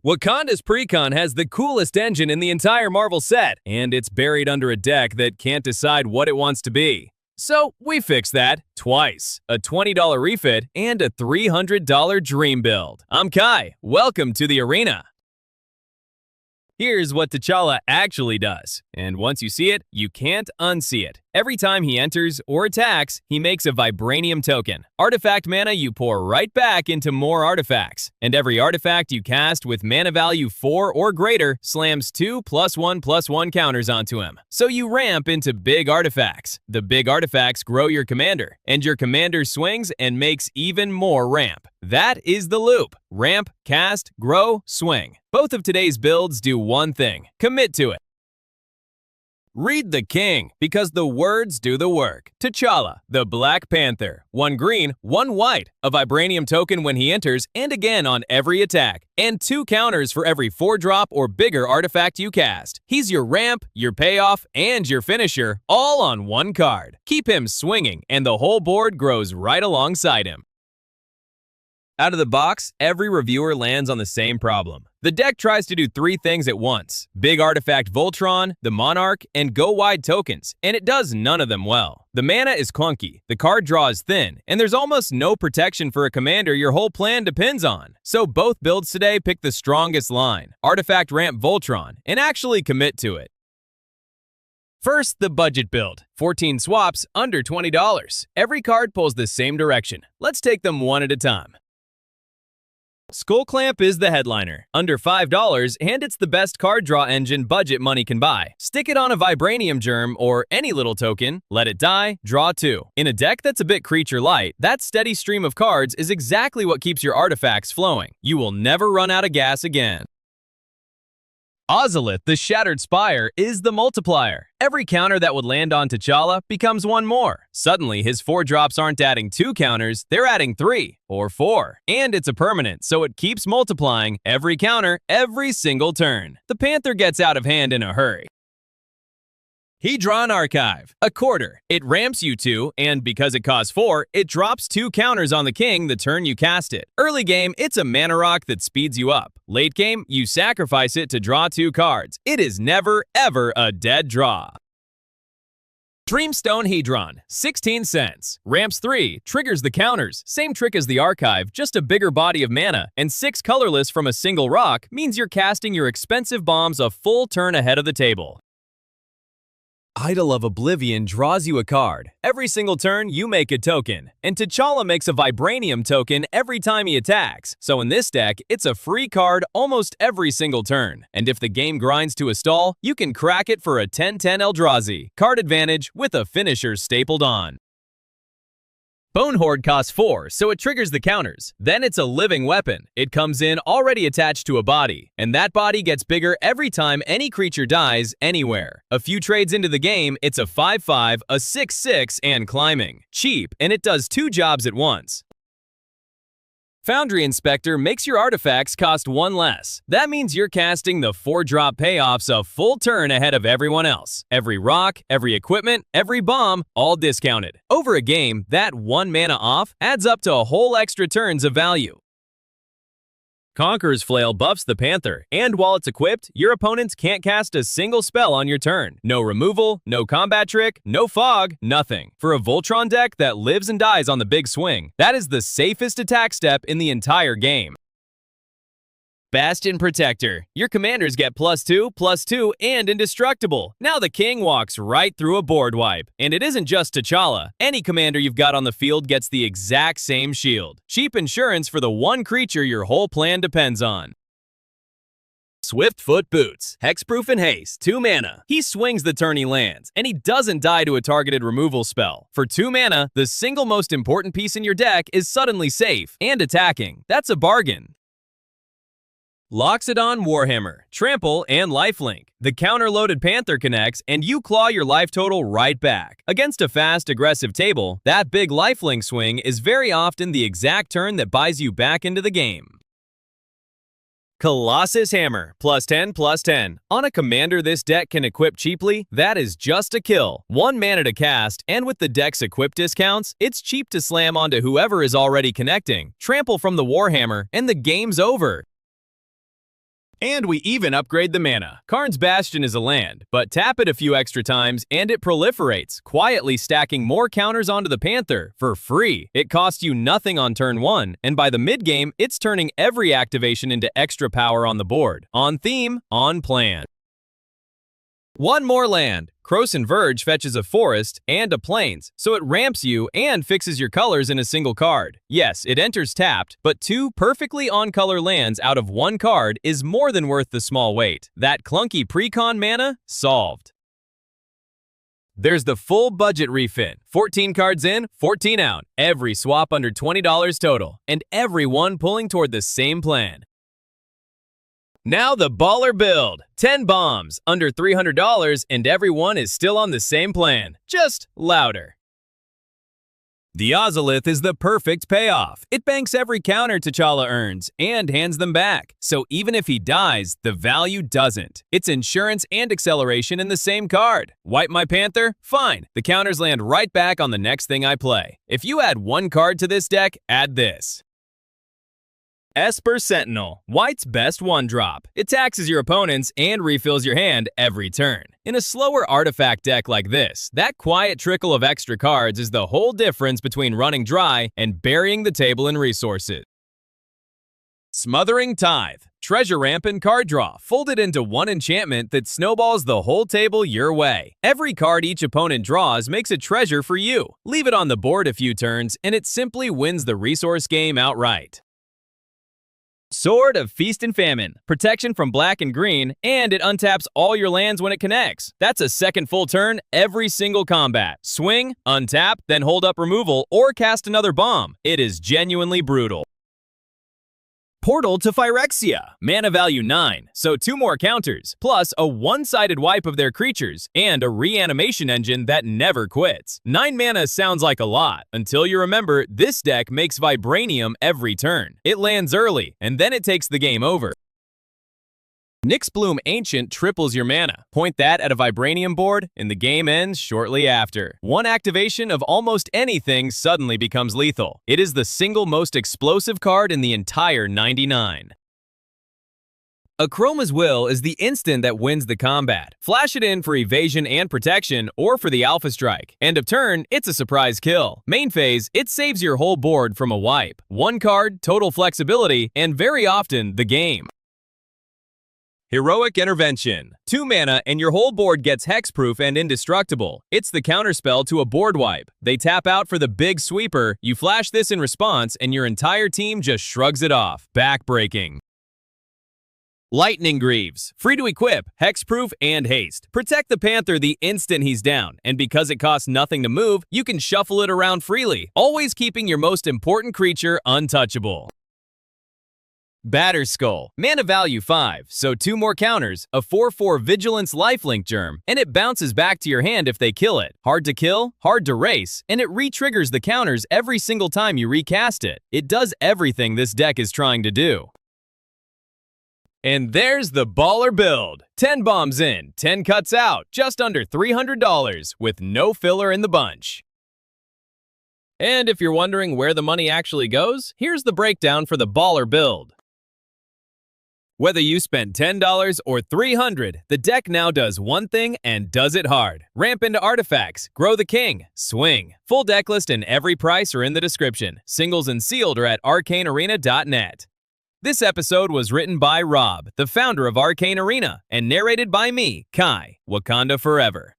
Wakanda's Precon has the coolest engine in the entire Marvel set, and it's buried under a deck that can't decide what it wants to be. So we fixed that twice, a $20 refit and a $300 dream build. I'm Kai, welcome to the arena. Here's what T'Challa actually does, and once you see it, you can't unsee it. Every time he enters or attacks, he makes a Vibranium token. Artifact mana you pour right back into more artifacts, and every artifact you cast with mana value 4 or greater slams 2+1/+1 counters onto him. So you ramp into big artifacts. The big artifacts grow your commander, and your commander swings and makes even more ramp. That is the loop. Ramp, cast, grow, swing. Both of today's builds do one thing: commit to it. Read the king, because the words do the work. T'Challa, the Black Panther. 1 green, 1 white. A Vibranium token when he enters and again on every attack. And 2 counters for every 4-drop or bigger artifact you cast. He's your ramp, your payoff, and your finisher, all on 1 card. Keep him swinging, and the whole board grows right alongside him. Out of the box, every reviewer lands on the same problem. The deck tries to do 3 things at once: big artifact Voltron, the Monarch, and go wide tokens, and it does none of them well. The mana is clunky, the card draw is thin, and there's almost no protection for a commander your whole plan depends on. So both builds today pick the strongest line, artifact ramp Voltron, and actually commit to it. First, the budget build. 14 swaps, under $20. Every card pulls the same direction. Let's take them one at a time. Skullclamp is the headliner, under $5, and it's the best card draw engine budget money can buy. Stick it on a Vibranium Germ or any little token, let it die, draw 2. In a deck that's a bit creature light, that steady stream of cards is exactly what keeps your artifacts flowing. You will never run out of gas again. Ozolith, the Shattered Spire, is the multiplier. Every counter that would land on T'Challa becomes 1 more. Suddenly, his 4-drops aren't adding 2 counters, they're adding 3 or 4. And it's a permanent, so it keeps multiplying every counter, every single turn. The Panther gets out of hand in a hurry. Hedron Archive, a quarter. It ramps you 2, and because it costs 4, it drops 2 counters on the king the turn you cast it. Early game, it's a mana rock that speeds you up. Late game, you sacrifice it to draw 2 cards. It is never, ever a dead draw. Dreamstone Hedron, 16 cents. Ramps 3, triggers the counters. Same trick as the archive, just a bigger body of mana. And 6 colorless from a single rock means you're casting your expensive bombs a full turn ahead of the table. Idol of Oblivion draws you a card. Every single turn, you make a token. And T'Challa makes a Vibranium token every time he attacks. So in this deck, it's a free card almost every single turn. And if the game grinds to a stall, you can crack it for a 10/10 Eldrazi. Card advantage with a finisher stapled on. Bonehoard costs 4, so it triggers the counters. Then it's a living weapon. It comes in already attached to a body, and that body gets bigger every time any creature dies anywhere. A few trades into the game, it's a 5/5, a 6/6, and climbing. Cheap, and it does 2 jobs at once. Foundry Inspector makes your artifacts cost 1 less. That means you're casting the 4-drop payoffs a full turn ahead of everyone else. Every rock, every equipment, every bomb, all discounted. Over a game, that 1 mana off adds up to a whole extra turns of value. Conqueror's Flail buffs the Panther, and while it's equipped, your opponents can't cast a single spell on your turn. No removal, no combat trick, no fog, nothing. For a Voltron deck that lives and dies on the big swing, that is the safest attack step in the entire game. Bastion Protector. Your commanders get +2/+2 and indestructible. Now the king walks right through a board wipe. And it isn't just T'Challa. Any commander you've got on the field gets the exact same shield. Cheap insurance for the 1 creature your whole plan depends on. Swiftfoot Boots. Hexproof and haste, 2 mana. He swings the turn he lands, and he doesn't die to a targeted removal spell. For 2 mana, the single most important piece in your deck is suddenly safe and attacking. That's a bargain. Loxodon Warhammer, Trample, and Lifelink. The counter-loaded Panther connects, and you claw your life total right back. Against a fast, aggressive table, that big Lifelink swing is very often the exact turn that buys you back into the game. Colossus Hammer, +10/+10. On a commander this deck can equip cheaply, that is just a kill. 1 mana to cast, and with the deck's equip discounts, it's cheap to slam onto whoever is already connecting. Trample from the Warhammer, and the game's over. And we even upgrade the mana. Karn's Bastion is a land, but tap it a few extra times and it proliferates, quietly stacking more counters onto the Panther for free. It costs you nothing on turn 1, and by the mid-game, it's turning every activation into extra power on the board. On theme, on plan. One more land. Krosan Verge fetches a forest and a plains, so it ramps you and fixes your colors in a single card. Yes, it enters tapped, but 2 perfectly on-color lands out of 1 card is more than worth the small wait. That clunky Precon mana? Solved. There's the full budget refit. 14 cards in, 14 out. Every swap under $20 total, and every one pulling toward the same plan. Now the baller build. 10 bombs, under $300, and everyone is still on the same plan, just louder. The Ozolith is the perfect payoff. It banks every counter T'Challa earns and hands them back. So even if he dies, the value doesn't. It's insurance and acceleration in the same card. Wipe my Panther? Fine. The counters land right back on the next thing I play. If you add 1 card to this deck, add this. Esper Sentinel, White's best 1-drop. It taxes your opponents and refills your hand every turn. In a slower artifact deck like this, that quiet trickle of extra cards is the whole difference between running dry and burying the table in resources. Smothering Tithe, treasure ramp and card draw, folded into 1 enchantment that snowballs the whole table your way. Every card each opponent draws makes a treasure for you. Leave it on the board a few turns and it simply wins the resource game outright. Sword of Feast and Famine, protection from black and green, and it untaps all your lands when it connects. That's a second full turn every single combat. Swing, untap, then hold up removal, or cast another bomb. It is genuinely brutal. Portal to Phyrexia, mana value 9, so 2 more counters, plus a one-sided wipe of their creatures, and a reanimation engine that never quits. 9 mana sounds like a lot, until you remember this deck makes Vibranium every turn. It lands early, and then it takes the game over. Nyxbloom Ancient triples your mana. Point that at a Vibranium board, and the game ends shortly after. 1 activation of almost anything suddenly becomes lethal. It is the single most explosive card in the entire 99. Akroma's Will is the instant that wins the combat. Flash it in for evasion and protection, or for the Alpha Strike. End of turn, it's a surprise kill. Main phase, it saves your whole board from a wipe. 1 card, total flexibility, and very often the game. Heroic Intervention. 2 mana and your whole board gets hexproof and indestructible. It's the counterspell to a board wipe. They tap out for the big sweeper, you flash this in response, and your entire team just shrugs it off. Backbreaking. Lightning Greaves. Free to equip, hexproof, and haste. Protect the Panther the instant he's down, and because it costs nothing to move, you can shuffle it around freely, always keeping your most important creature untouchable. Batterskull. Mana value 5, so 2 more counters, a 4/4 Vigilance Lifelink Germ, and it bounces back to your hand if they kill it. Hard to kill, hard to race, and it re-triggers the counters every single time you recast it. It does everything this deck is trying to do. And there's the baller build. 10 bombs in, 10 cuts out, just under $300, with no filler in the bunch. And if you're wondering where the money actually goes, here's the breakdown for the baller build. Whether you spend $10 or $300, the deck now does one thing and does it hard. Ramp into artifacts, grow the king, swing. Full decklist and every price are in the description. Singles and sealed are at arcanearena.net. This episode was written by Rob, the founder of Arcane Arena, and narrated by me, Kai, Wakanda Forever.